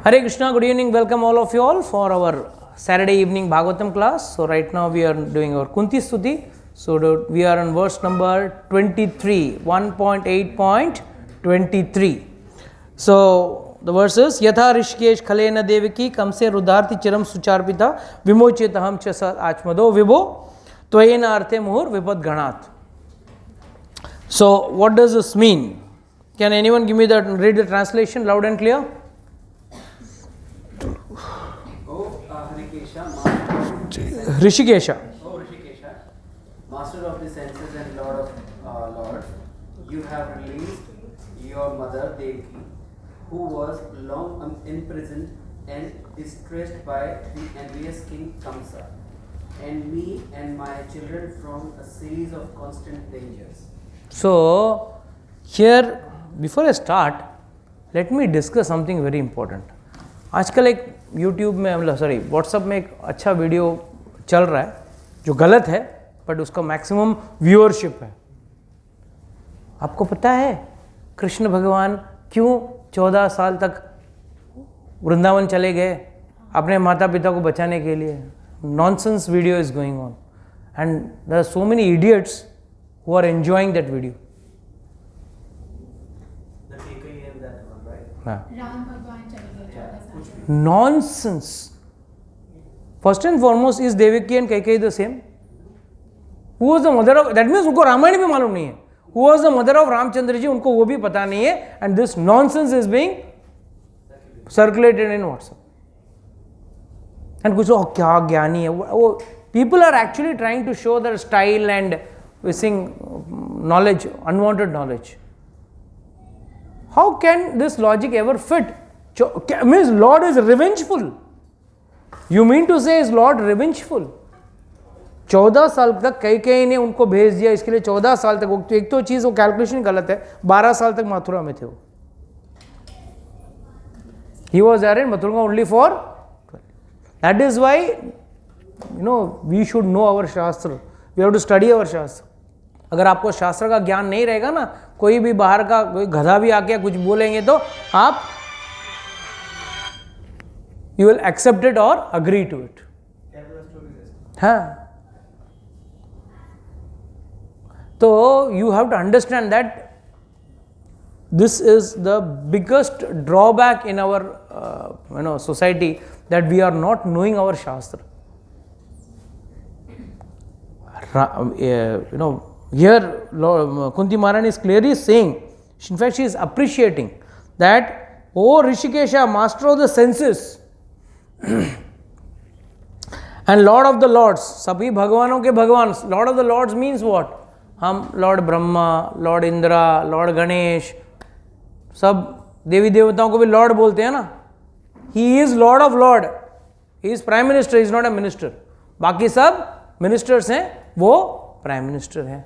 Hare Krishna, good evening, welcome all of you all for our Saturday evening Bhagavatam class. So right now we are doing our Kunti Stuti. So we are on verse number 23, 1.8.23. So the verse is Yatha Rishikesh Khalena Devaki Kamse Rudharti Chiram Sucharpita Vimochitaham Chasa Achmado Vibho Tvayena Arte Muhur Vipad Ganat. So what does this mean? Can anyone give me that, read the translation loud and clear? Rishikesha. O Rishikesha, Master of the senses and Lord of Lords, you have released your mother Devaki, who was long imprisoned and distressed by the envious King Kamsa, and me and my children from a series of constant dangers. So here, before I start, let me discuss something very important. आजकल एक YouTube में WhatsApp में एक अच्छा video चल रहा है जो गलत है बट उसका मैक्सिमम व्यूअरशिप है. आपको पता है कृष्ण भगवान क्यों 14 साल तक वृंदावन चले गए अपने माता पिता को बचाने के लिए? Nonsense video is going on and there are so many idiots who are enjoying that video. Nonsense. First and foremost, is Devaki and Kaikeyi the same? Who was the mother of? That means उनको रामायण भी मालूम नहीं है. Who was the mother of Ramchandra ji? उनको वो भी पता नहीं है. And this nonsense is being circulated in WhatsApp. And कुछ क्या ज्ञानी है वो? People are actually trying to show their style and wishing knowledge, unwanted knowledge. How can this logic ever fit? Means Lord is revengeful. You mean to say is Lord revengeful? 14 साल तक कैकेयी ने उनको भेज दिया इसके लिए 14 साल तक. एक तो चीज वो कैलकुलेशन गलत है. 12 साल तक मथुरा में थे वो. He was there in Mathura only for 12. That is why we should know our shastra. We have to study our shastra. अगर आपको शास्त्र का ज्ञान नहीं रहेगा ना, कोई भी बाहर का कोई गधा भी आके कुछ बोलेंगे तो आप you will accept it or agree to it. हाँ. So you have to understand that this is the biggest drawback in our society, that we are not knowing our shastra. Here Kunti Maharani is clearly saying, in fact she is appreciating that, O Rishikesha, master of the senses and Lord of the Lords, सभी भगवानों के भगवान. Lord of the Lords means what? हम Lord Brahma, Lord Indra, Lord Ganesh, सब देवी देवताओं को भी Lord बोलते हैं ना. He is Lord of Lord. He is Prime Minister, he is not a minister. बाकी सब ministers हैं, वो Prime Minister हैं.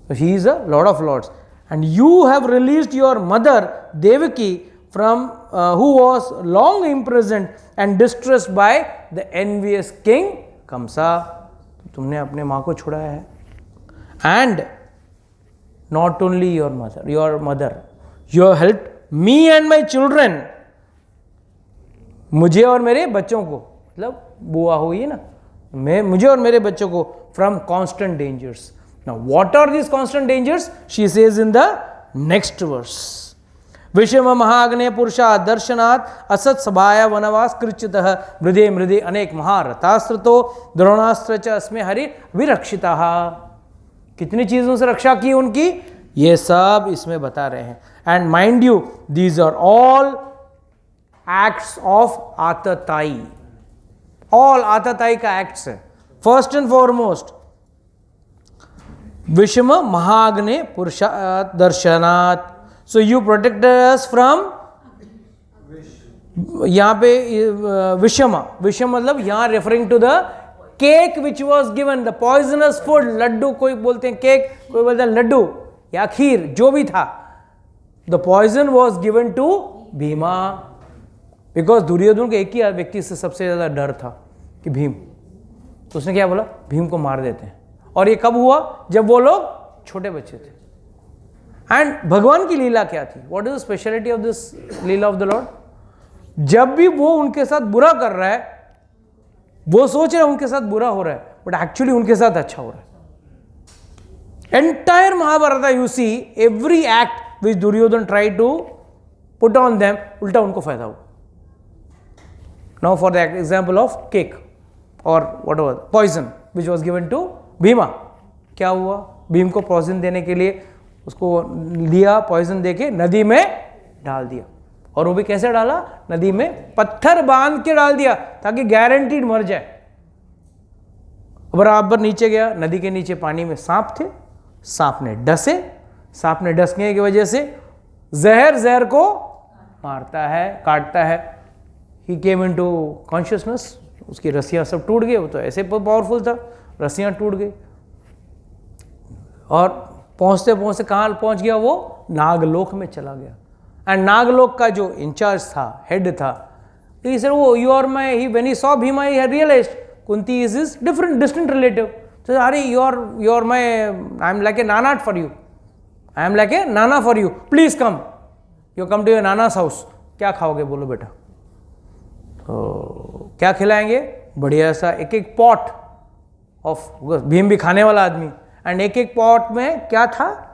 So he is a Lord of Lords. And you have released your mother Devaki from who was long imprisoned and distressed by the envious king Kamsa. तुमने अपने माँ को छुड़ाया है. And not only your mother, you have helped me and my children. मुझे और मेरे बच्चों को, मतलब बुआ हुई ना, मुझे और मेरे बच्चों को from constant dangers. Now what are these constant dangers? She says in the next verse. विषम महाग्ने पुरुषा दर्शनात् असत सभाया वनवास कृच्युतः मृदे मृदे अनेक महारथास्त्रतो द्रोणास्त्र च अस्मे हरि विरक्षितः. कितनी चीजों से रक्षा की उनकी, ये सब इसमें बता रहे हैं. And mind you, these are all acts of aatatayi. All आतताई का एक्ट्स है. फर्स्ट एंड फॉरमोस्ट विषम महाग्ने पुरुषा दर्शनात्. So you protected us from, यहाँ पे विषम मतलब यहाँ referring to the cake which was given, the poisonous food. Laddu कोई बोलते हैं केक, कोई बोलते हैं लड्डू या खीर, जो भी था. The poison was given to Bhima, because Duryodhan को एक ही व्यक्ति से सबसे ज़्यादा डर था कि भीम. तो उसने क्या बोला, भीम को मार देते हैं. और ये कब हुआ? जब वो लोग छोटे बच्चे थे. एंड भगवान की लीला क्या थी? What is the speciality of this Leela of the Lord? जब भी वो उनके साथ बुरा कर रहा है, वो सोच रहे हैं उनके साथ बुरा हो रहा है, बट एक्चुअली उनके साथ अच्छा हो रहा है. Entire Mahabharata, you see, every act which Duryodhan tried to put on them, ulta unko fayda hua. Now for the example of cake or whatever, poison which was given to Bhima. क्या हुआ? भीम को poison देने के लिए उसको लिया, poison देके नदी में डाल दिया. और वो भी कैसे डाला? नदी में पत्थर बांध के डाल दिया ताकि गारंटीड मर जाए. बराबर नीचे गया, नदी के नीचे पानी में सांप थे, सांप ने डसे, सांप ने डसने की वजह से जहर को मारता है, काटता है. ही केम इनटू कॉन्शियसनेस, उसकी रस्सियां सब टूट गई. वो तो ऐसे पावरफुल था, रस्सियां टूट गई. और पहुंचते पहुंचते कहाँ पहुंच गया? वो नागलोक में चला गया. एंड नागलोक का जो इंचार्ज था, हेड था, he said, "Oh, you are my." When he saw Bhima, he had realized Kunti is his distant relative. So, "Are you are my? I am like a nana for you. I am like a nana for you. Please come. You come to your nana's house. क्या खाओगे बोलो बेटा? तो क्या खिलाएंगे? बढ़िया सा एक पॉट ऑफ, भीम भी खाने वाला आदमी, एंड एक पॉट में क्या था?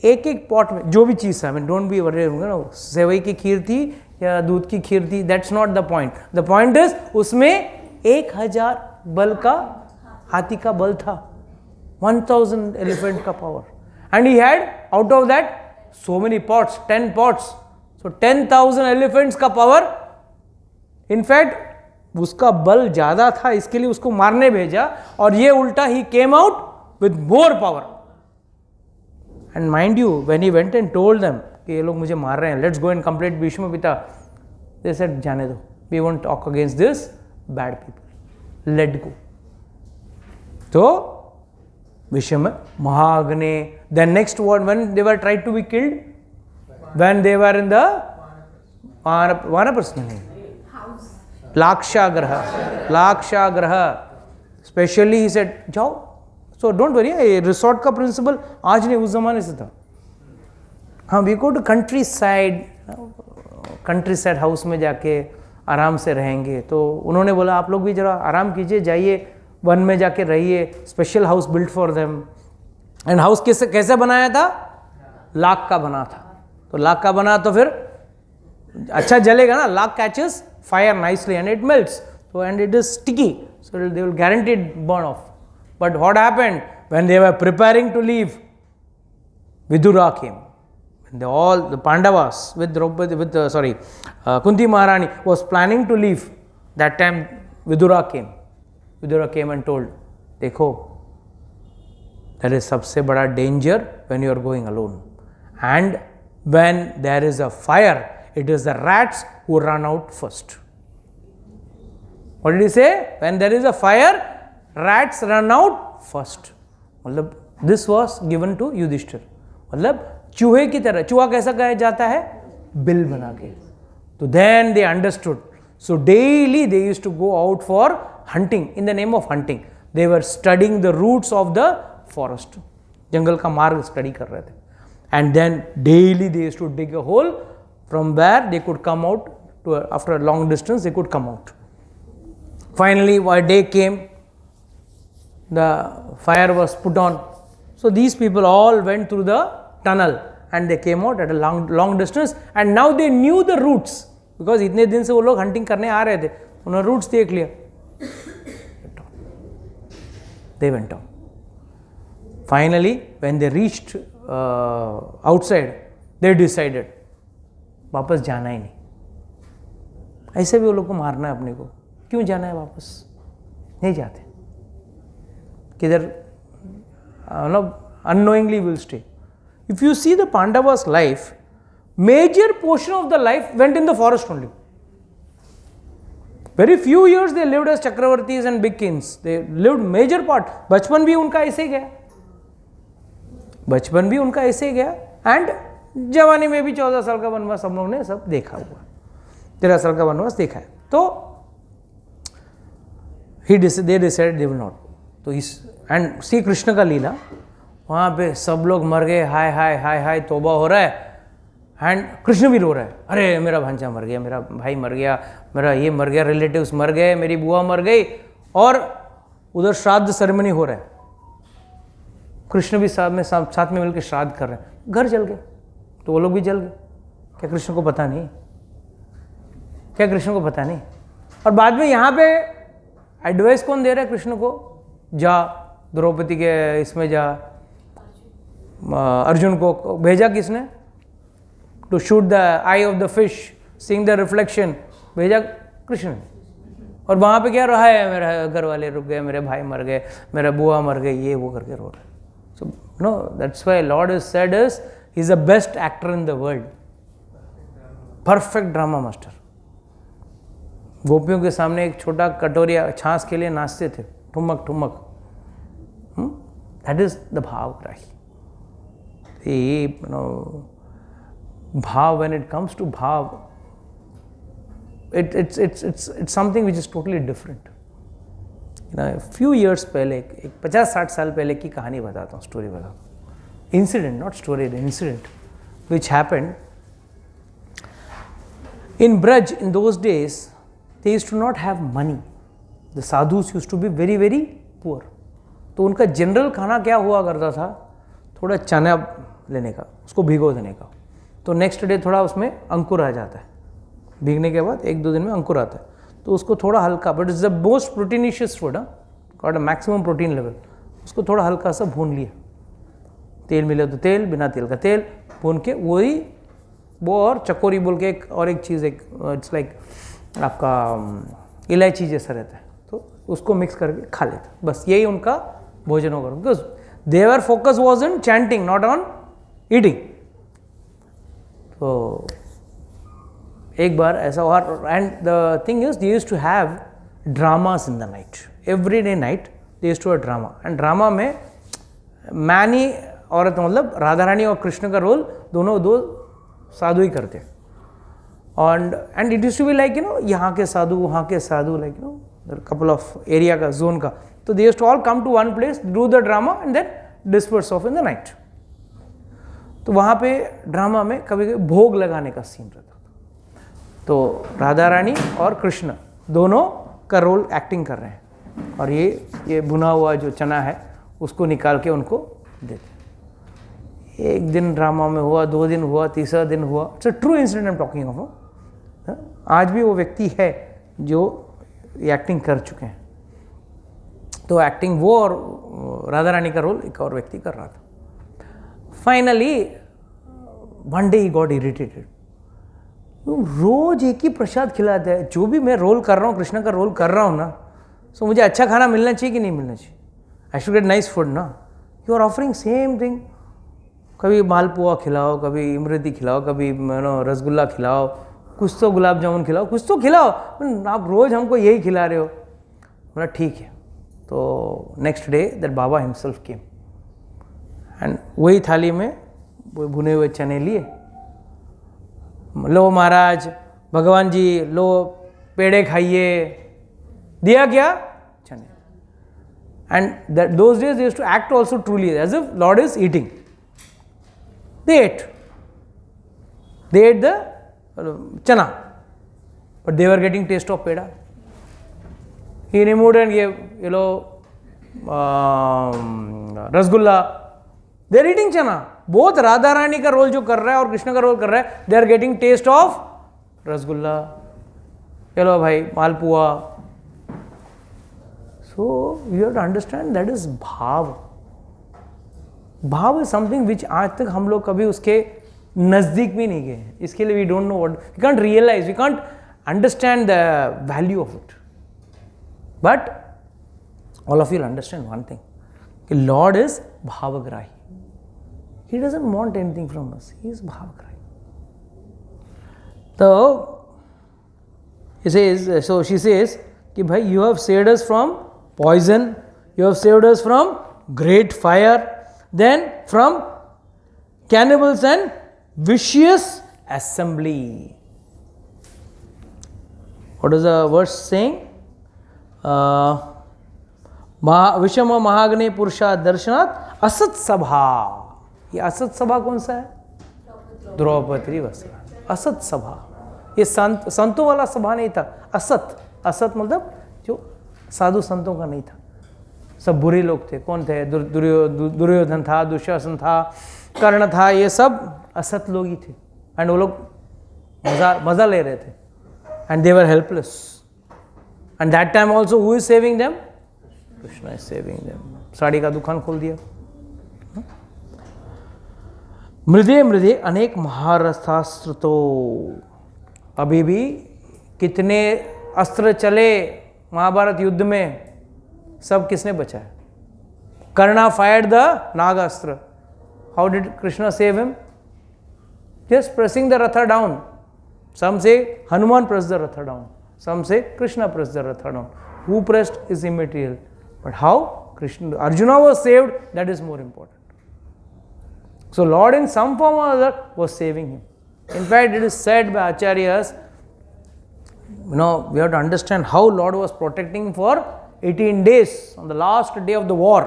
एक पॉट में जो भी चीज़ था, मैं डोंट बी वरीड, ना सेवई की खीर थी या दूध की खीर थी, that's not the point. The point is उसमें 1000 बल का, हाथी का बल था, 1000 एलिफेंट का power. And he had out of that so many pots, 10 pots, so 10,000 elephants का पावर. इनफैक्ट उसका बल ज्यादा था, इसके लिए उसको मारने भेजा, और ये उल्टा ही came out with more power. And mind you, when he went and told them कि ये लोग मुझे मार रहे हैं, let's go and complete Bhishma पिता, दे सेड जाने दो, we won't talk against this bad people, let go. तो भीष्म महाग्ने, then next word, when they were tried to be killed, when they were in the vanaprastha नहीं, लाक्षाग्रह, स्पेशली ही सेड जाओ. सो don't worry, ये resort का principal आज नहीं, उस जमाने से था. हाँ, we go to countryside house में जाके आराम से रहेंगे. तो उन्होंने बोला आप लोग भी जरा आराम कीजिए, जाइए वन में जाके रहिए, special house built for them. And house कैसे बनाया था? लाख का बना था. तो लाख का बना तो फिर अच्छा जलेगा ना, lakh catches fire nicely and it melts, so and it is sticky, so they will guaranteed burn off. But what happened when they were preparing to leave? Vidura came. When the Pandavas with Kunti Maharani was planning to leave, that time Vidura came. Vidura came and told, देखो, there is सबसे बड़ा danger when you are going alone, and when there is a fire, it is the rats who run out first. What did he say? When there is a fire, rats run out first. मतलब this was given to Yudhishthir. मतलब चूहे की तरह, चूहा कैसा कहा जाता है? बिल बना के. तो then they understood. So daily they used to go out for hunting. In the name of hunting, they were studying the routes of the forest. जंगल का मार्ग स्टडी कर रहे थे. And then daily they used to dig a hole from where they could come out to, after a long distance they could come out. Finally a day came, the fire was put on, so these people all went through the tunnel and they came out at a long distance, and now they knew the routes because इतने दिन से वो लोग hunting करने आ रहे थे, उन्होंने routes देख लिया. They went on. Finally when they reached outside, they decided वापस जाना ही नहीं. ऐसे भी वो लोग को मारना है अपने को, क्यों जाना है वापस? नहीं जाते. किधर unknowingly will stay. If you see the Pandavas' life, major portion of the life went in the forest only. Very few years they lived as Chakravartis and big kings. They lived major part. बचपन भी उनका ऐसे गया, बचपन भी उनका ऐसे गया, एंड जवानी में भी 14 साल का वनवास हम लोग ने सब देखा हुआ, 13 साल का वनवास देखा है. तो they decided they will not. तो इस एंड श्री कृष्ण का लीला, वहाँ पे सब लोग मर गए, हाय हाय हाय हाय तौबा हो रहा है, एंड कृष्ण भी रो रहा है, अरे मेरा भांजा मर गया, मेरा भाई मर गया, मेरा ये मर गया, रिलेटिव्स मर गए, मेरी बुआ मर गई, और उधर श्राद्ध सेरेमनी हो रहा है, कृष्ण भी साथ में मिलकर श्राद्ध कर रहे हैं, घर जल गए, तो वो लोग भी जल गए। क्या कृष्ण को पता नहीं? क्या कृष्ण को पता नहीं? और बाद में यहाँ पे एडवाइस कौन दे रहा है कृष्ण को? जा द्रौपदी के इसमें जा, अर्जुन को भेजा किसने? To shoot the eye of the fish, seeing the reflection, भेजा कृष्ण ने। और वहाँ पे क्या रहा है, मेरा घर वाले रुक गए, मेरे भाई मर गए, मेरा बुआ मर गई, ये वो करके रो रहे। So no, that's why lord is said is he is the best actor in the world, perfect drama master. गोपियों के सामने एक छोटा कटोरिया छाछ के लिए नाचते थे, ठुमक ठुमक। That is the bhavgrahi. Bhav, when it comes to bhav, it's something which is totally different. A few years पहले, 50-60 साल पहले की कहानी बताता हूँ, स्टोरी बताता हूँ, incident, not story, incident which happened in Braj. In those days they used to not have money. The sadhus used to be very very poor. तो उनका जनरल खाना क्या हुआ करता था, थोड़ा चना लेने का, उसको भिगो देने का, तो नेक्स्ट डे थोड़ा उसमें अंकुर आ जाता है, भीगने के बाद 1-2 दिन में अंकुर आता है, तो उसको थोड़ा हल्का, but it's the most proteinaceous food, got a maximum protein level, उसको थोड़ा हल्का सा भून लिया, तेल मिले तो तेल, बिना तेल का तेल भून के, वही वो, और चकोरी बोल के एक और एक चीज़, एक इट्स लाइक आपका इलायची जैसा रहता है, तो उसको मिक्स करके खा लेते, बस यही उनका भोजन होगा, because there focus was in chanting, not on eating. तो एक बार ऐसा हुआ, and the thing is they used to have dramas in the night, every day night they used to have drama, and drama में many औरत, मतलब राधा रानी और कृष्ण का रोल दोनों दो साधु ही करते, and it used to be like यहाँ के साधु, वहाँ के साधु, लाइक कपल ऑफ एरिया का, जोन का, तो they used to all come to one place, do the drama and then disperse off in the night. तो वहाँ पे ड्रामा में कभी कभी भोग लगाने का सीन रहता था, तो राधा रानी और कृष्ण दोनों का रोल एक्टिंग कर रहे हैं, और ये भुना हुआ जो चना है उसको निकाल के उनको देते। एक दिन ड्रामा में हुआ, 2 दिन हुआ, तीसरा दिन हुआ, it's a true incident I am talking of. आज भी वो व्यक्ति है जो एक्टिंग कर चुके हैं, तो एक्टिंग वो और राधा रानी का रोल एक और व्यक्ति कर रहा था। Finally one day he got irritated, रोज एक ही प्रसाद खिलाते हैं, जो भी मैं रोल कर रहा हूँ, कृष्ण का रोल कर रहा हूँ ना, सो मुझे अच्छा खाना मिलना चाहिए कि नहीं मिलना चाहिए, I should get nice food ना, you are offering same thing, कभी मालपुआ खिलाओ, कभी इमरती खिलाओ, कभी रसगुल्ला खिलाओ, कुछ तो गुलाब जामुन खिलाओ, कुछ तो खिलाओ, आप रोज़ हमको यही खिला रहे हो। बोला ठीक है। तो next day that Baba himself came, and वही थाली में वो भुने हुए चने लिए, लो महाराज, भगवान जी लो पेड़े खाइए, दिया क्या? चने। And that those days they used to act also truly as if lord is eating. They ate the chana, but they were getting taste of peda. He removed and gave rasgulla. They are eating chana. Both Radha Rani का role जो कर रहा है और कृष्ण का role कर रहा है, they are getting taste of rasgulla. चलो भाई मालपुआ. So you have to understand that is bhav. भाव इज समथिंग विच आज तक हम लोग कभी उसके नज़दीक भी नहीं गए, इसके लिए we don't know what, we can't realise, we can't understand the value of it, but all of you understand one thing कि lord is bhavgrahi, he doesn't want anything from us, he is bhavgrahi. तो so she says कि भाई you have saved us from poison, you have saved us from great fire, then from cannibals and vicious assembly. What is the verse saying? विषम महाग्नि पुरुषा दर्शनात् असत सभा। ये असत सभा कौन सा है? द्रौपदी वस्त्रा, असत सभा। ये संतों वाला सभा नहीं था, असत। असत मतलब जो साधु संतों का नहीं था, सब बुरे लोग थे। कौन थे? दुर्योधन था, दुशासन था, कर्ण था, ये सब असत लोग ही थे। एंड वो लोग मजा ले रहे थे, and they were helpless. And that time also who is saving them? Krishna is saving them. Sari का दुकान खोल दिया। मृदे मृदे अनेक महारथास्त्र, तो अभी भी कितने अस्त्र चले महाभारत युद्ध में, सब किसने बचाया? Karna fired the nagastra. How did Krishna save him? Just pressing the ratha down. Some say Hanuman press the ratha down, some say Krishna press the ratha down. Who pressed is immaterial, but how Krishna, Arjuna was saved, that is more important. So Lord in some form or other was saving him. In fact, it is said by Acharyas, we have to understand how Lord was protecting for 18 days on the last day of the war,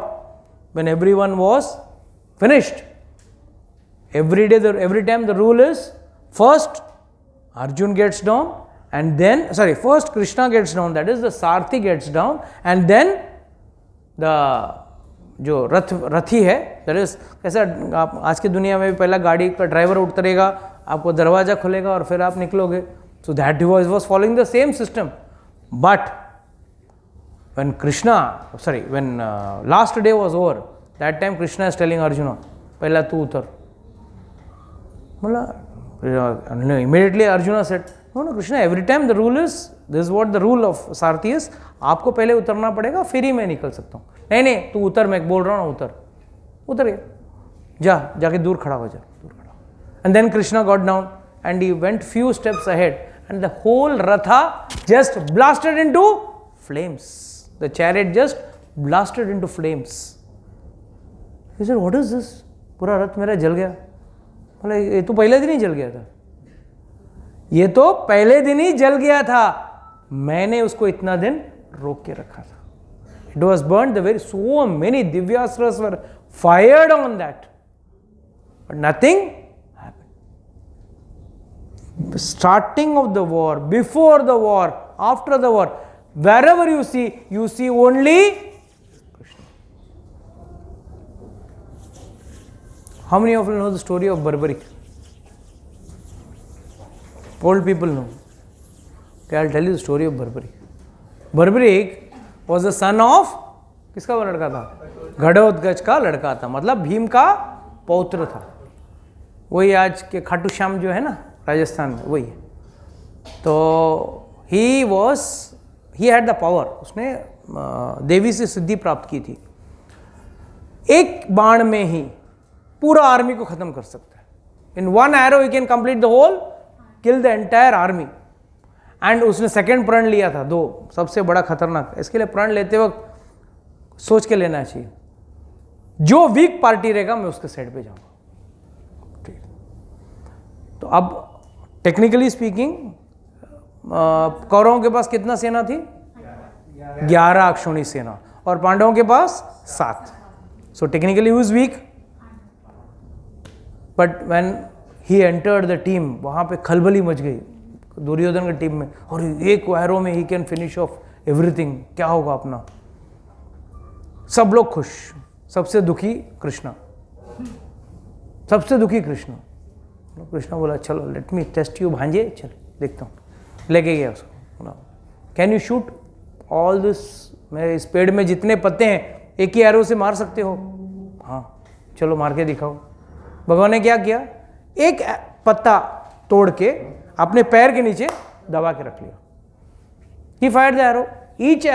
when everyone was finished. Every time the rule is, first Arjun gets down, and then, first Krishna gets down, that is the Sarthi gets down, and then जो रथी है, that is कैसा, आप आज की दुनिया में भी पहला गाड़ी का ड्राइवर उतरेगा, आपको दरवाजा खुलेगा और फिर आप निकलोगे। So that was following the same system. But when when last day was over, that time Krishna is telling Arjuna, पहला तू उतर। मतलब immediately Arjuna said, no Krishna, every time the rule is this, what the rule of sarathi is, आपको पहले उतरना पड़ेगा, फिर ही मैं निकल सकता हूँ। नहीं तू उतर, मैं बोल रहा हूँ उतर गया, जाके दूर खड़ा हो जा, दूर खड़ा। And then Krishna got down and he went few steps ahead, and the whole ratha just blasted into flames. The chariot just blasted into flames. He said, what is this? पूरा रथ मेरा जल गया। बोले, ये तो पहले दिन ही जल गया था, ये तो पहले दिन ही जल गया था, मैंने उसको इतना दिन रोक के रखा था। It was burnt, so many divyastras were fired on that, but nothing happened. Starting of the war, before the war, after the war, wherever you see only Krishna. How many of you know the story of Barbaric? Old people know. Okay, I'll tell you the story of Barbaric. Barbaric was the son of, किसका वो लड़का था? घटोत्कच का लड़का था, मतलब भीम का पौत्र था। वही आज के खाटू श्याम जो है ना राजस्थान में, वही है। तो ही हैड द पावर, उसने देवी से सिद्धि प्राप्त की थी। एक बाण में ही पूरा आर्मी को खत्म कर सकता है। In one arrow he can complete the whole, kill the entire army. And उसने सेकेंड प्रण लिया था, 2 सबसे बड़ा खतरनाक। इसके लिए प्रण लेते वक्त सोच के लेना चाहिए, जो वीक पार्टी रहेगा मैं उसके साइड पे जाऊंगा। ठीक, तो अब टेक्निकली स्पीकिंग कौरवों के पास कितना सेना थी? 11 अक्षौणी सेना, और पांडवों के पास 7। So technically who is weak, but when he entered the team, वहां पे खलबली मच गई दुर्योधन की टीम में, और एक एरो में he can finish off everything, क्या होगा अपना। सब लोग खुश, सबसे दुखी कृष्णा, सबसे दुखी कृष्णा। कृष्णा बोला, चलो लेट मी टेस्ट यू भांजे, चल देखता हूँ। लेके गया उसको, can you shoot all this, मेरे इस पेड़ में जितने पत्ते हैं एक ही एरो से मार सकते हो? हाँ, चलो मार के दिखाओ। भगवान ने क्या किया, एक पत्ता तोड़ के अपने पैर के नीचे दबा के रख लिया। He fired the arrow, each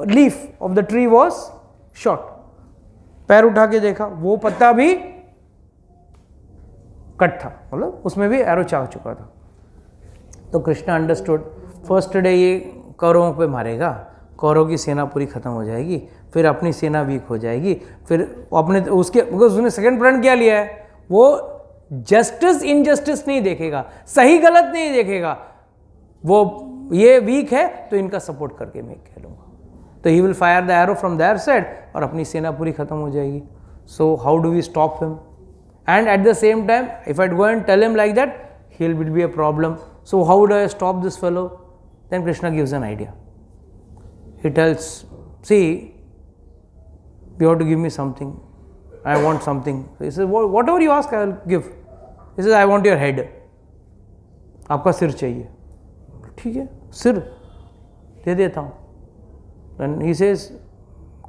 leaf of the tree was shot. पैर उठा के देखा, वो पत्ता भी कट था, मतलब उसमें भी एरो चाह चुका था। तो कृष्णा अंडरस्टूड, फर्स्ट डे ये कौरवों पे मारेगा, कौरव की सेना पूरी खत्म हो जाएगी, फिर अपनी सेना वीक हो जाएगी, फिर अपने उसने सेकंड प्रण क्या लिया है, वो जस्टिस इनजस्टिस नहीं देखेगा, सही गलत नहीं देखेगा, वो ये वीक है तो इनका सपोर्ट करके मैं खेलूंगा। तो he will fire the arrow from there side और अपनी सेना पूरी खत्म हो जाएगी। So how do we stop him? And at the same time, if I go and tell him like that, he'll be a problem. So how do I stop this fellow? Then Krishna gives an idea. He tells, see, you have to give me something. I want something. He says, whatever you ask, I will give. He says, I want your head. आपका सिर चाहिए. ठीक है, सिर दे देता हूँ. And he says,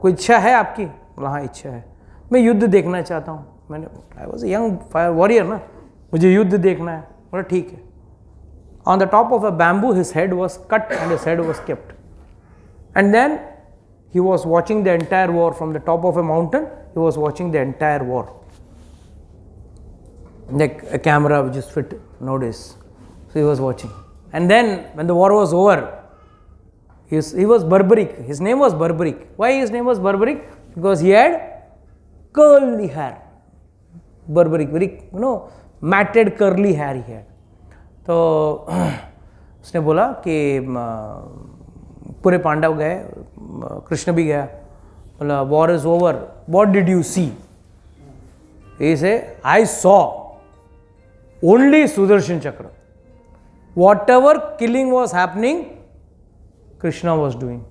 कोई इच्छा है आपकी? हाँ, इच्छा है. मैं युद्ध देखना चाहता हूँ. मैंने, I was a young warrior ना, मुझे युद्ध देखना है. बोला ठीक है. On the top of a bamboo, his head was cut and his head was kept. And then he was watching the entire war from the top of a mountain. He was watching the entire war. Like a camera which is fit nowadays. So he was watching. And then when the war was over, he was barbaric. His name was barbaric. Why his name was barbaric? Because he had curly hair. Barbaric, very, matted curly hair he had. तो उसने बोला कि पूरे पांडव गए, कृष्ण भी गया. बोला war is over, what did you see? He say I saw only Sudarshan चक्र. Whatever killing was happening, Krishna was doing.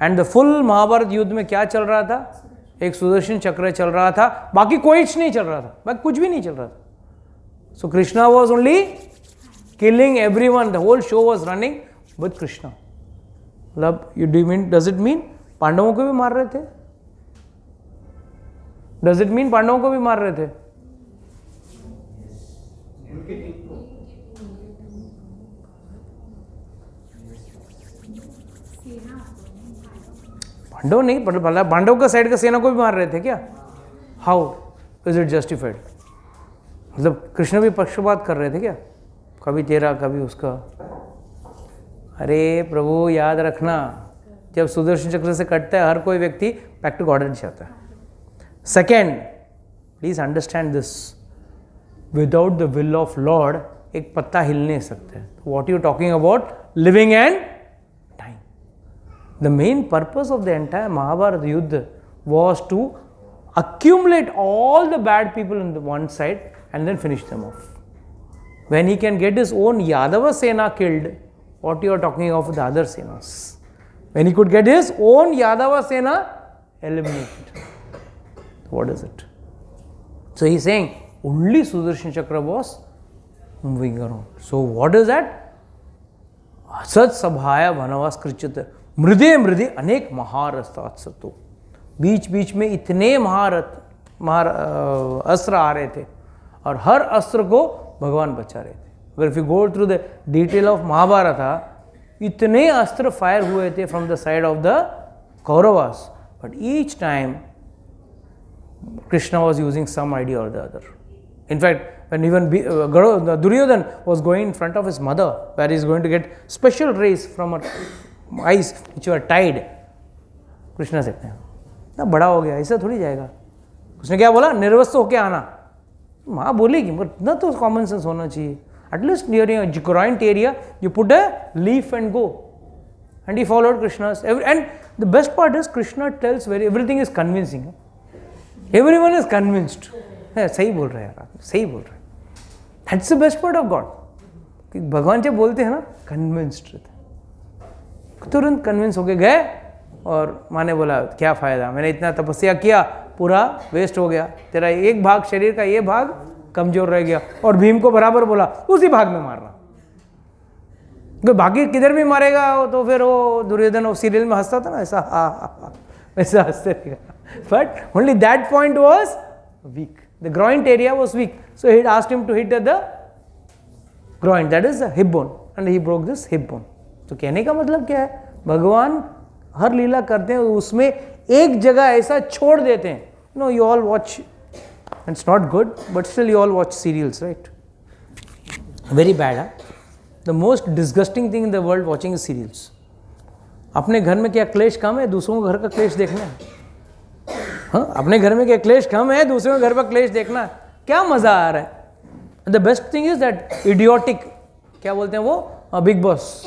And the full Mahabharat युद्ध में क्या चल रहा था? एक सुदर्शन चक्र चल रहा था, बाकी कोई नहीं चल रहा था, बाकी कुछ भी नहीं चल रहा था. So Krishna was only killing everyone. The whole show was running with Krishna. Does it mean पांडवों को भी मार रहे थे? Does it mean पांडवों को भी मार रहे थे? पांडव नहीं, पांडव का साइड का सेना को भी मार रहे थे क्या? How is it justified? मतलब कृष्ण भी पक्षपात कर रहे थे क्या? कभी तेरा कभी उसका. अरे प्रभु याद रखना, जब सुदर्शन चक्र से कटता है हर कोई व्यक्ति बैक टू गॉडेड जाता है. Second, please understand this, without the will of lord एक पत्ता हिल नहीं सकता है. What you talking about living and time? The main purpose of the entire Mahabharata yuddha was to accumulate all the bad people in the one side and then finish them off. When he can get his own Yadava Sena killed, what you are talking of the other Senas? When he could get his own Yadava Sena eliminated. What is it? So he is saying only Sudarshan Chakra was moving around. So what is that? Asat sabhaya vanavas krichita mride mride anek maharastat sato. बीच बीच में इतने अस्त्र आ रहे थे और हर अस्त्र को भगवान बचा रहे थे. अगर if you go through the detail of Mahabharata, इतने अस्त्र फायर हुए थे from the side of the Kauravas, but each time Krishna was using some idea or the other. In fact when even Duryodhan was going in front of his mother, where he is going to get special rays from her eyes which were tied, Krishna से ना बड़ा हो गया, ऐसा थोड़ी जाएगा. उसने क्या बोला? निर्वस्त्र होके आना. माँ बोलेगी, बट ना तो कॉमन सेंस होना चाहिए. At least near your groin area you put a leaf and go. And he followed Krishna's. And the best part is Krishna tells everything is convincing. Everyone is convinced. सही बोल रहा है यार, सही बोल रहा है. That's the best part of God. कि भगवान जब बोलते हैं ना, कन्विंस्ड रहते हैं. तुरंत कन्विंस होके गए और माँ ने बोला क्या फ़ायदा, मैंने इतना तपस्या किया, पूरा वेस्ट हो गया, तेरा एक भाग शरीर का ये भाग कमज़ोर रह गया. और भीम को बराबर बोला उसी भाग में मारना, क्योंकि बाकी किधर भी मारेगा तो फिर वो दुर्योधन वो सीरियल में हंसता था ना, ऐसा वैसा हंसते रहेगा. But only that point was weak, the groin area was weak, so he asked him to hit at the groin, that is the hip bone, and he broke this hip bone. तो कहने का मतलब क्या है? भगवान हर लीला करते हैं, उसमें एक जगह ऐसा छोड़ देते हैं. No, you all watch, it's not good, but still you all watch serials, right? Very bad. The most disgusting thing in the world watching serials. अपने घर में क्या क्लेश कम है, दूसरों के घर का क्लेश देखना है. हाँ, अपने घर में क्या क्लेश कम है, दूसरों के घर पर क्लेश देखना है. क्या मज़ा आ रहा है? The best thing is that idiotic, क्या बोलते हैं वो, बिग बॉस.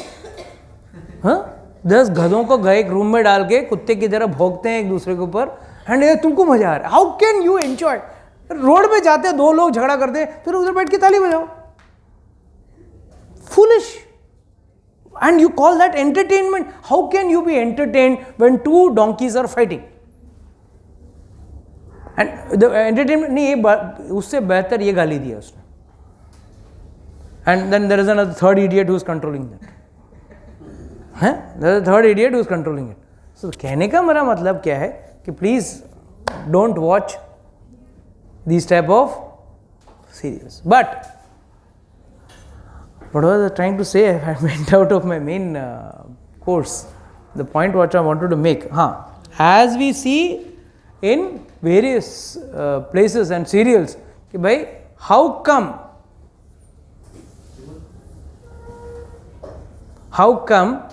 हाँ, 10 गधों को गए एक रूम में डाल के कुत्ते की तरह भौंकते हैं एक दूसरे के ऊपर, एंड तुमको मजा आ रहा है. How can you enjoy? Road पे जाते दो लोग झगड़ा करते फिर उधर बैठ के ताली बजाओ, foolish. And you call that entertainment? How can you be entertained when two donkeys are fighting? And the entertainment नहीं, ये उससे बेहतर ये गाली दिया उसने. And then there is another third idiot who is controlling that. There is a third idiot who is controlling it. So कहने का मेरा मतलब क्या है कि please don't watch these type of serials. But what was I trying to say? I went out of my main course. The point what I wanted to make. As we see in various places and serials, कि भाई how come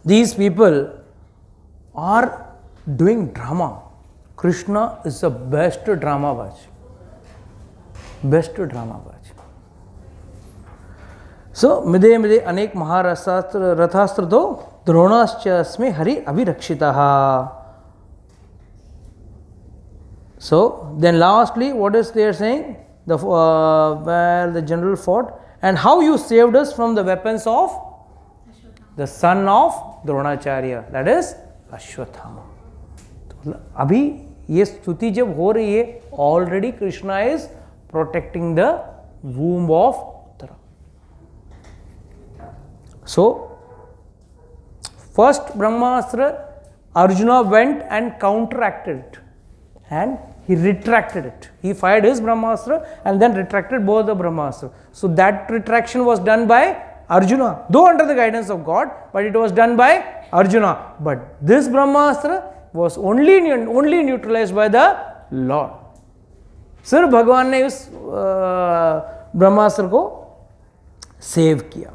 these people are doing drama? Krishna is the best drama baaz. Best drama baaz. So, मिदे मिदे अनेक महारथास्त्र रथास्त्र तो द्रोणाश्च अस्मे Hari अभिरक्षितः. So, then lastly, what is they are saying? Where the general fought and how you saved us from the weapons of the son of Dronacharya, that is Ashwathama. अभी ये स्तुति जब हो रही है, already Krishna is protecting the womb of. So, first Brahmastra, Arjuna went and counteracted it and he retracted it. He fired his Brahmastra and then retracted both the Brahmastra. So, that retraction was done by Arjuna, though under the guidance of God, but it was done by Arjuna. But this Brahmastra was only neutralized by the Lord. सिर्फ भगवान ने उस ब्रह्मास्त्र को save किया.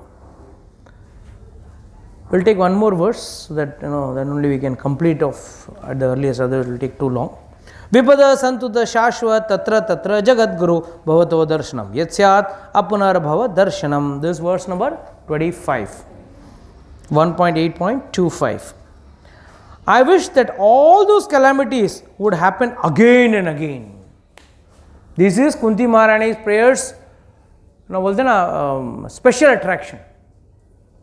We'll take one more verse so that then only we can complete off at the earliest, otherwise it will take too long. Vipada santuta shashvat tatra tatra jagat guru bhavato darshanam yatsyat apunarbhava darshanam. This verse number 25, 1.8.25. I wish that all those calamities would happen again and again. This is Kunti Maharani's prayers. बोलते ना special attraction.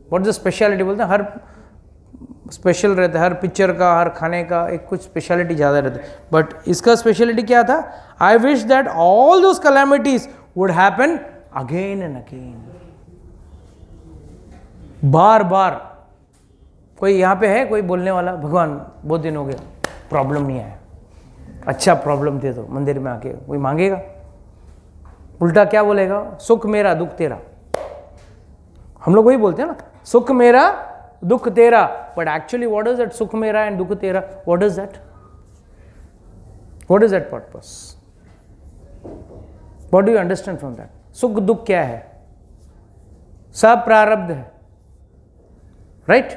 What is the speciality? बोलते हैं हर special रहता है, हर picture का, हर खाने का एक कुछ स्पेशलिटी ज़्यादा रहता है. बट इसका स्पेशलिटी क्या था? I wish that all those calamities would happen again and again. बार बार. कोई यहाँ पे है कोई बोलने वाला, भगवान बहुत दिन हो गया प्रॉब्लम नहीं आया, अच्छा प्रॉब्लम दे दो. मंदिर में आके कोई मांगेगा? उल्टा क्या बोलेगा? सुख मेरा दुख तेरा. हम लोग वही बोलते हैं ना, सुख मेरा दुख तेरा. But actually what is that सुख मेरा एंड दुख तेरा? What is that? What is that purpose? What do you understand from that? सुख दुख क्या है? सब प्रारब्ध है, राइट?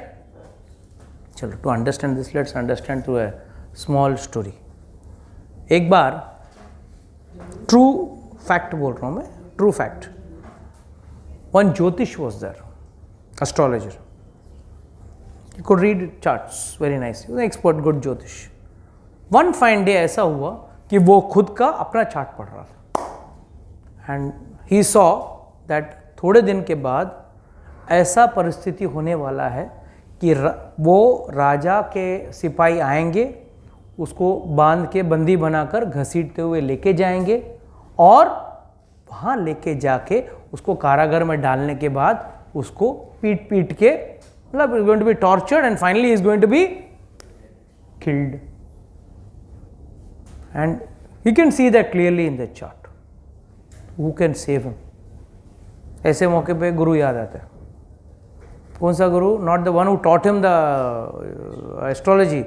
चलो, to understand this let's understand through a small story. एक बार, ट्रू फैक्ट बोल रहा हूं मैं, true fact. One Jyotish was there, astrologer. He could read charts very nicely. He was an expert, good Jyotish. One fine day ऐसा हुआ कि वो खुद का अपना चार्ट पढ़ रहा था. And he saw that थोड़े दिन के बाद ऐसा परिस्थिति होने वाला है कि वो राजा के सिपाही आएंगे, उसको बांध के बंदी बनाकर घसीटते हुए लेके जाएंगे और वहाँ लेके जाके उसको कारागार में डालने के बाद उसको पीट पीट के, मतलब is going to be tortured and finally is going to be killed. And you can see that clearly in the chart. Who can save him? ऐसे मौके पे गुरु याद आता है. कौन सा गुरु? Not the one who taught him the astrology,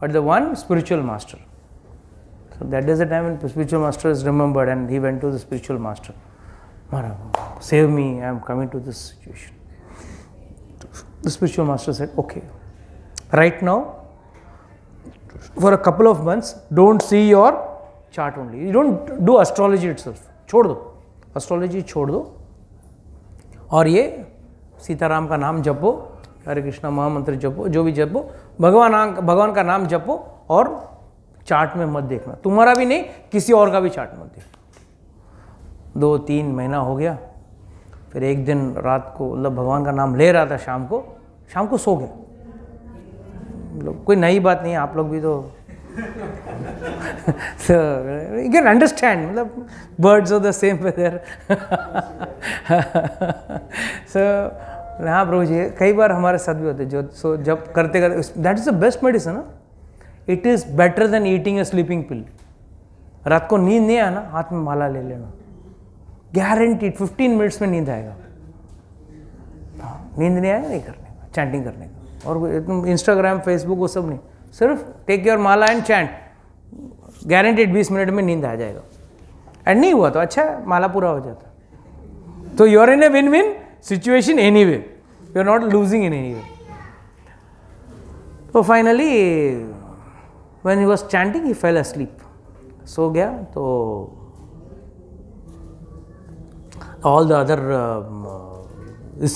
but the one spiritual master. So that is the time when the spiritual master is remembered and he went to the spiritual master. Maharaj, save me, I am coming to this situation. The spiritual master said, okay, right now, for a couple of months, don't see your chart only. You don't do astrology itself. छोड़ दो, astrology छोड़ दो और ये सीताराम का नाम जपो, हरे कृष्णा महामंत्र जपो, जो भी जपो, भगवान का नाम जपो और चार्ट में मत देखना, तुम्हारा भी नहीं किसी और का भी चार्ट मत देखना। 2-3 महीना हो गया, फिर एक दिन रात को मतलब भगवान का नाम ले रहा था, शाम को सो गया। मतलब कोई नई बात नहीं है, आप लोग भी तो यू कैन अंडरस्टैंड, मतलब birds of the same feather. So हाँ प्रभु जी, कई बार हमारे साथ भी होते जो जब करते that is the best medicine. It is better than eating a sleeping pill. रात को नींद नहीं आया ना, हाथ में माला ले लेना, गारंटीड 15 मिनट्स में नींद आएगा। नींद नहीं आएगा, नहीं करने का, चैंटिंग करने का। और तुम इंस्टाग्राम फेसबुक वो सब नहीं, सिर्फ take your mala and chant, guaranteed 20 minute में नींद आ जाएगा। एंड नहीं हुआ तो अच्छा है, माला पूरा हो जाता। तो you are in a win win situation anyway, you are not losing in any way. तो finally when he was chanting he fell asleep, सो गया। तो all the other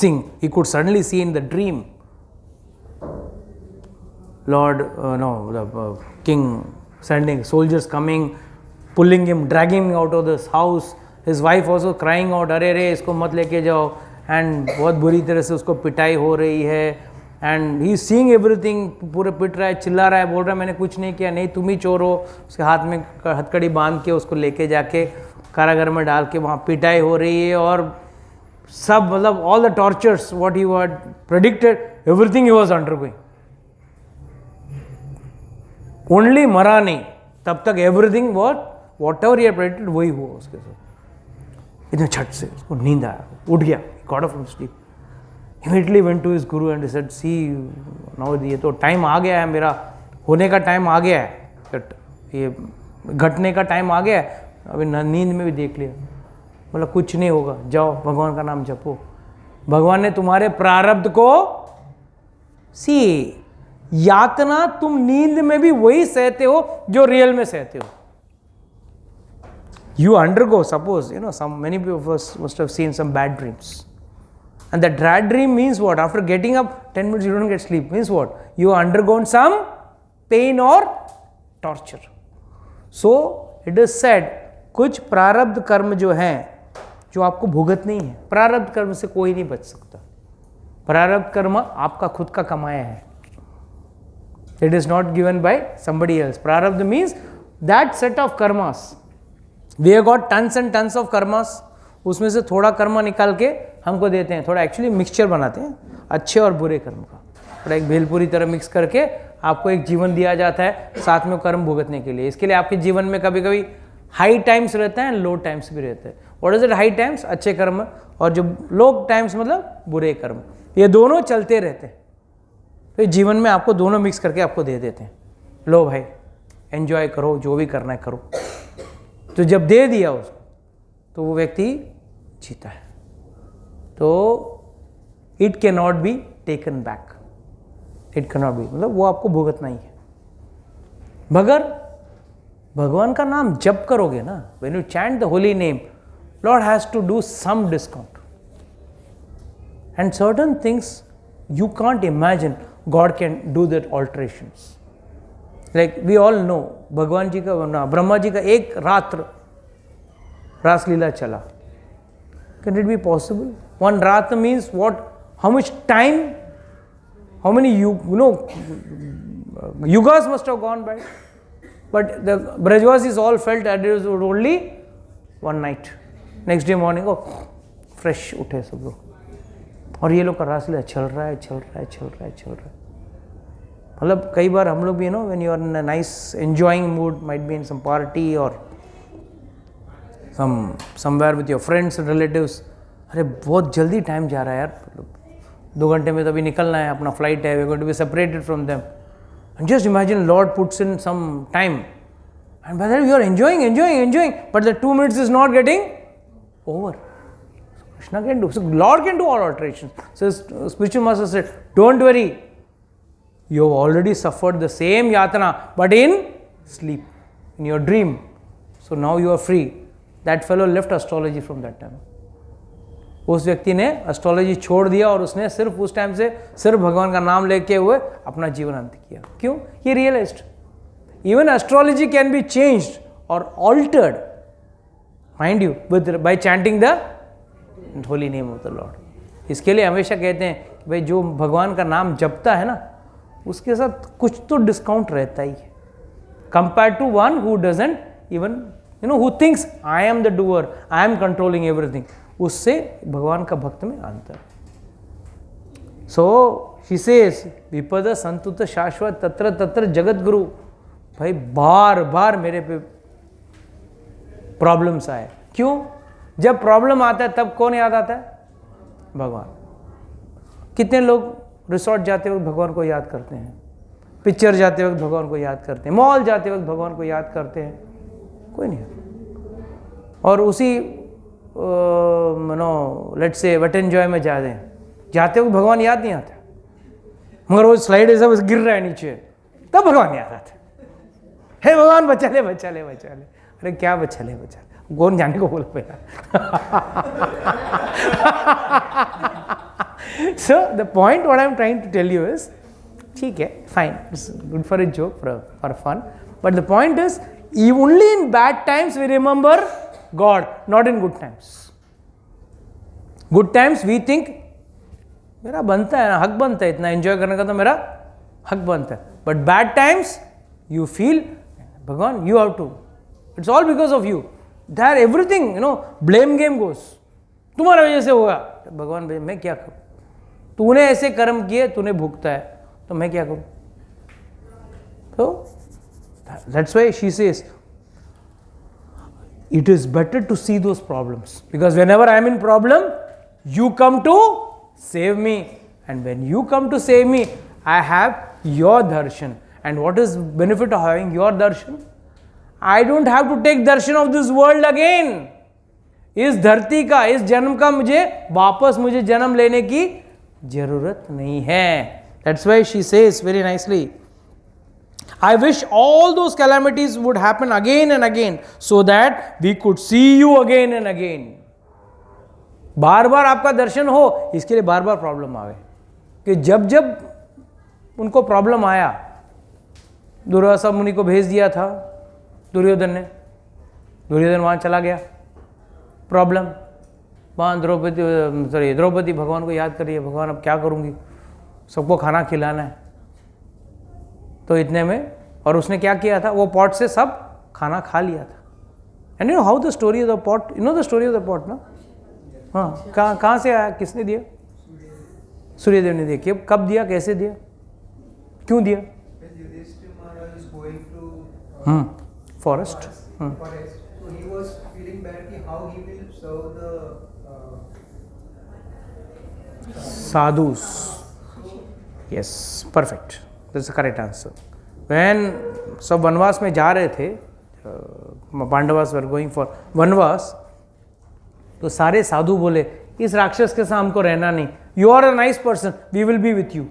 thing he could suddenly see in the dream, Lord, the king sending soldiers coming, pulling him, dragging him out of this house. His wife also crying out, अरे रे इसको मत लेके जाओ, and बहुत बुरी तरह से उसको पिटाई हो रही है। एंड ही सीइंग एवरीथिंग, पूरे पिट रहा है, चिल्ला रहा है, बोल रहा है मैंने कुछ नहीं किया, नहीं तुम ही चोर हो। उसके हाथ में हथकड़ी बांध के उसको लेके जाके कारागार में डाल के वहाँ पिटाई हो रही है। और सब मतलब all the tortures what he was predicted, everything he was undergoing. Only मरा नहीं, तब तक everything what ever he predicted वही हुआ उसके साथ। इतने झट से उसको नींद आया, उठ गया, got up from sleep, immediately went to his guru and said see now ये तो टाइम आ गया है, मेरा होने का टाइम आ गया है, ये घटने का टाइम आ गया है, अभी नींद में भी देख लिया। बोला कुछ नहीं होगा, जाओ भगवान का नाम जपो, भगवान ने तुम्हारे प्रारब्ध को सी यातना तुम नींद में भी वही सहते हो जो रियल में सहते हो। You undergo, suppose, many of us must have seen some bad dreams. And that bad dream means what? After getting up 10 minutes, you don't get sleep. Means what? You have undergone some pain or torture. So, it is said, कुछ प्रारब्ध कर्म जो हैं, जो आपको भुगत नहीं है, प्रारब्ध कर्म से कोई नहीं बच सकता। प्रारब्ध कर्म आपका खुद का कमाया है। It is not given by somebody else. Prarabdha means that set of karmas. We have got tons and tons of karmas. उसमें से थोड़ा कर्म निकाल के हमको देते हैं, थोड़ा एक्चुअली मिक्सचर बनाते हैं अच्छे और बुरे कर्म का, थोड़ा एक भेलपूरी तरह मिक्स करके आपको एक जीवन दिया जाता है साथ में कर्म भुगतने के लिए। इसके लिए आपके जीवन में कभी कभी हाई टाइम्स रहते हैं, लो टाइम्स भी रहते हैं। What is it? High times अच्छे कर्म, और जो लो टाइम्स मतलब बुरे कर्म, ये दोनों चलते रहते हैं। तो जीवन में आपको दोनों मिक्स करके आपको दे देते हैं, लो भाई एंजॉय करो, जो भी करना है करो। तो जब दे दिया उसको तो वो व्यक्ति जीता है। तो it can not be taken back, it can not be, मतलब वो आपको भुगतना ही है। मगर भगवान का नाम जप करोगे ना, when you chant the holy name, lord has to do some discount and certain things you can't imagine God can do that alterations. Like we all know, भगवान जी का, ब्रह्मा जी का एक रात्र रासलीला चला। Can it be possible? One ratra means what? How much time? How many yugas must have gone by? But the Brajvasis all felt that it was only one night. Next day morning, oh, fresh उठे सब लोग, और ये लोग का रासलीला चल रहा है। मतलब कई बार हम लोग भी when you are in a nice enjoying mood, might be in some party or somewhere with your friends and relatives, अरे बहुत जल्दी टाइम जा रहा है यार, 2 घंटे में तो अभी निकलना है, अपना फ्लाइट है, we are going to be separated from them. And just imagine lord puts in some time and by that you are enjoying, but the 2 minutes is not getting over. Krishna can do. So Lord can do all alterations. So spiritual master said, don't worry. You have already suffered the same yatana, but in sleep, in your dream. So now you are free. That fellow left astrology from that time. उस व्यक्ति ने astrology छोड़ दिया और उसने सिर्फ उस time से सिर्फ भगवान का नाम लेके हुए अपना जीवन अंत किया. क्यों? ये realised Even astrology can be changed or altered, mind you, by chanting the holy name of the Lord. इसके लिए हमेशा कहते हैं कि भाई जो भगवान का नाम जपता है ना, उसके साथ कुछ तो डिस्काउंट रहता ही है, compare to one who doesn't even who thinks I am the doer, I am controlling everything. उससे भगवान का भक्त में अंतर. So she says विपद संतुत शाश्वत तत्र तत्र जगत गुरु. भाई बार बार मेरे पे प्रॉब्लम्स आए. क्यों? जब प्रॉब्लम आता है तब कौन याद आता है? भगवान. कितने लोग रिसोर्ट जाते वक्त भगवान को याद करते हैं, पिक्चर जाते वक्त भगवान को याद करते हैं, मॉल जाते वक्त भगवान को याद करते हैं? कोई नहीं. और उसी लेट्स से वेट एंजॉय में जाते वक्त भगवान याद नहीं आता, मगर वो स्लाइड ऐसा बस गिर रहा है नीचे, तब भगवान याद आता है. हे भगवान बचा ले बचा ले बचा ले. अरे क्या बचा ले बचा ले, कौन जाने को बोला पहला. So the point what I am trying to tell you is, ठीक है, fine, it's good for a joke, for fun, but the point is only in bad times we remember God, not in good times. Good times we think मेरा बनता है ना, हक बनता है, इतना एंजॉय करने का तो मेरा हक बनता है. But bad times you feel Bhagwan you have to, it's all because of you, that everything blame game goes, तुम्हारा वजह से होगा. भगवान भाई मैं क्या करूं, तूने ऐसे कर्म किए, तूने भुगता है, तो मैं क्या करूं. तो that's why she says it is better to see those problems, because whenever I am in problem you come to save me, and when you come to save me I have your darshan. And what is benefit of having your darshan? I don't have to take darshan of this world again. इस धरती का, इस जन्म का मुझे वापस मुझे जन्म लेने की जरूरत नहीं है. That's why she says very nicely, I wish all those calamities would happen again and again so that we could see you again and again. बार बार आपका दर्शन हो, इसके लिए बार बार प्रॉब्लम आवे. कि जब जब उनको प्रॉब्लम आया, दुर्वासा मुनि को भेज दिया था दुर्योधन ने, दुर्योधन वहाँ चला गया, प्रॉब्लम वहाँ द्रौपदी भगवान को याद करिए, भगवान अब क्या करूँगी, सबको खाना खिलाना है. तो इतने में, और उसने क्या किया था, वो पॉट से सब खाना खा लिया था. And you know how the story of the pot, you know the story of the pot ना. हाँ, कहाँ से आया, किसने दिया? सूर्यदेव ने दिया. कब दिया, कैसे दिया, क्यों दिया? Forest. Sadhus. Yes, perfect, that's the correct answer. When सब वनवास में जा रहे थे, पांडवास वर गोइंग फॉर वनवास, तो सारे साधु बोले इस राक्षस के साथ हमको रहना नहीं, you are a nice person, we will be with you,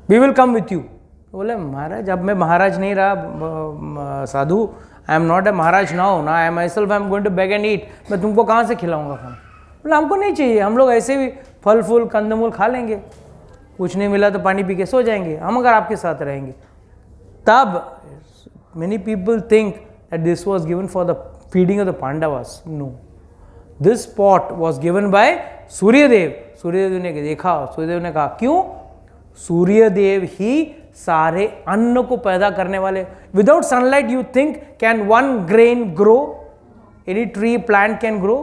we will come with you. बोले महाराज अब मैं महाराज नहीं रहा साधु, I am not a maharaj now, ना I myself I am going to beg and eat, मैं तुमको कहाँ से खिलाऊंगा खाना. बोले हमको नहीं चाहिए, हम लोग ऐसे भी फल फूल कंदमूल खा लेंगे, कुछ नहीं मिला तो पानी पी के सो जाएंगे, हम अगर आपके साथ रहेंगे. तब many people think that this was given for the feeding of the Pandavas. No, this pot was given by Suryadev. Suryadev ने देखा, सूर्यदेव ने कहा क्यों, सूर्यदेव ही सारे अन्न को पैदा करने वाले. Without sunlight you think can one grain grow, any tree plant can grow.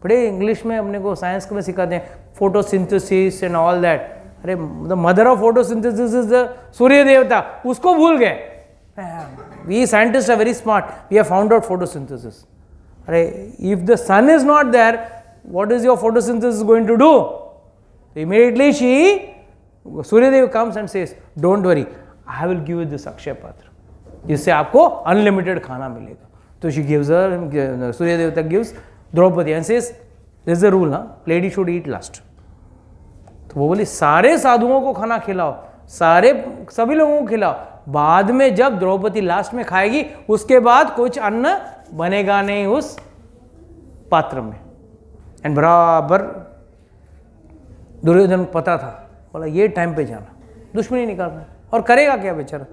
बड़े इंग्लिश में अपने को साइंस में सिखाते हैं फोटोसिंथेसिस एंड ऑल दैट. अरे the mother of photosynthesis is the Surya Devta, उसको भूल गए. We scientist are very smart, we have found out photosynthesis. अरे if the sun is not there, what is your photosynthesis going to do? Immediately she Suryadev comes and says, don't worry, I will give you this Akshay पात्र, जिससे आपको unlimited खाना मिलेगा. तो she gives her, सूर्य देवता gives Draupadi and says, this is the rule, lady should eat last. तो वो बोली सारे साधुओं को खाना खिलाओ, सभी लोगों को खिलाओ, बाद में जब द्रौपदी लास्ट में खाएगी उसके बाद कुछ अन्न बनेगा नहीं उस पात्र में. एंड बराबर दुर्योधन पता था, बोला ये टाइम पे जाना, दुश्मनी निकालना, और करेगा क्या बेचारा.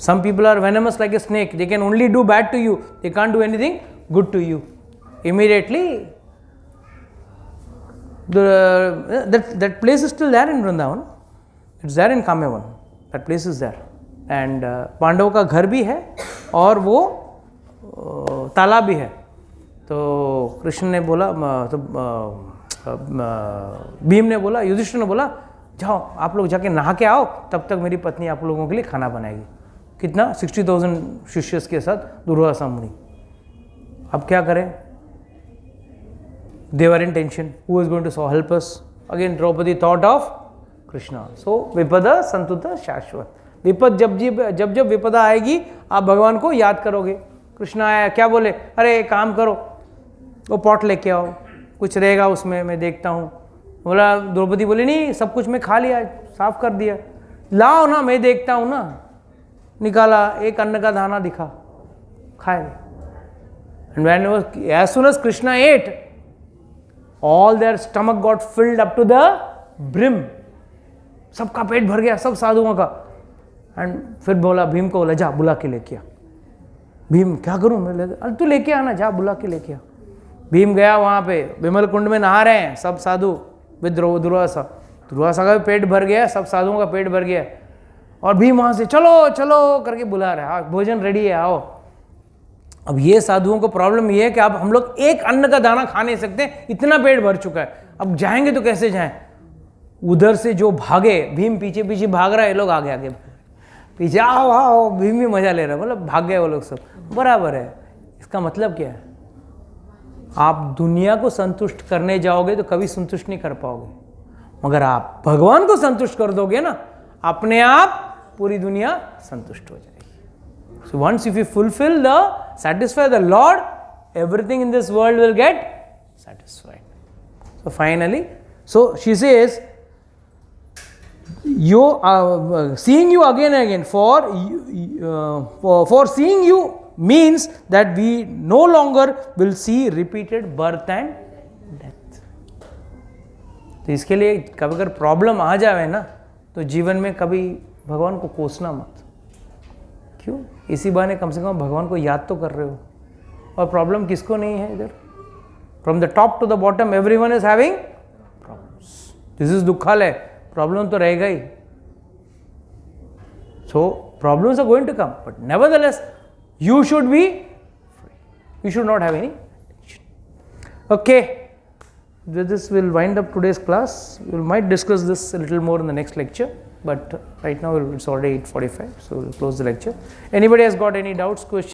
Some people are venomous like a snake. They can only do bad to you. They can't do anything good to you. Immediately, that place is still there in Vrindavan. It's there in Kamyavan. That place is there. And पांडवों का घर भी है और वो तालाब भी है. तो कृष्ण ने बोला, तो भीम ने बोला, युधिष्ठिर ने बोला, जाओ आप लोग जाके नहा के आओ, तब तक मेरी पत्नी आप लोगों के लिए खाना बनाएगी. कितना 60,000 शिष्यस के साथ दुर्वासा मुनि. अब क्या करें? They were in tension. Who is going to help us? Again, Draupadi thought of Krishna. So, Vipada Santuta Shashvat. विपद जब विपदा आएगी, आप भगवान को याद करोगे. कृष्ण आया, क्या बोले? अरे काम करो, वो पॉट लेके आओ, कुछ रहेगा उसमें, मैं देखता हूँ. बोला, द्रौपदी बोली, नहीं सब कुछ मैं खा लिया, साफ कर दिया. लाओ ना, मैं देखता हूँ ना. निकाला, एक अन्न का दाना दिखा, खाए. And when as soon as Krishna ate, all their stomach got filled up to the brim. सबका पेट भर गया, सब साधुओं का. एंड फिर बोला, भीम को बोला, जा बुला के लेके आ. भीम, क्या करूं मैं? अरे तू लेके आना, जा बुला के लेके आ. भीम गया, वहां पे विमल कुंड में नहा रहे हैं सब साधु विद दुर्वासा. दुर्वासा का भी पेट भर गया, सब साधुओं का पेट भर गया. और भीम वहां से चलो चलो करके बुला रहे हैं, भोजन रेडी है, आओ. अब ये साधुओं को प्रॉब्लम ये है कि अब हम लोग एक अन्न का दाना खा नहीं सकते, इतना पेट भर चुका है. अब जाएंगे तो कैसे जाएं? उधर से जो भागे, भीम पीछे पीछे भाग रहा है, ये लोग आगे आगे पीछे, आओ आओ. भीम भी मजा ले रहा है, मतलब भाग गए वो लोग सब. बराबर है. इसका मतलब क्या है? आप दुनिया को संतुष्ट करने जाओगे तो कभी संतुष्ट नहीं कर पाओगे, मगर आप भगवान को संतुष्ट कर दोगे ना, अपने आप पूरी दुनिया संतुष्ट हो जाएगी. So once if you fulfill satisfy the Lord, everything in this world will get satisfied. So finally, so she says, seeing you again and again, for seeing you means that we no longer will see repeated birth and death. तो इसके लिए कभी अगर problem आ जाए ना, तो जीवन में कभी भगवान को कोसना मत. क्यों? इसी बहाने कम से कम भगवान को याद तो कर रहे हो. और प्रॉब्लम किसको नहीं है इधर? From the top to the bottom everyone is having problems. This is dukhalaya. Problem तो रहेगा ही. So problems are going to come, but nevertheless you should be free. You should not have any tension. Okay, this will wind up today's class. We might discuss this a little more in the next lecture, but right now it's already 8:45, so we'll close the lecture. Anybody has got any doubts, questions?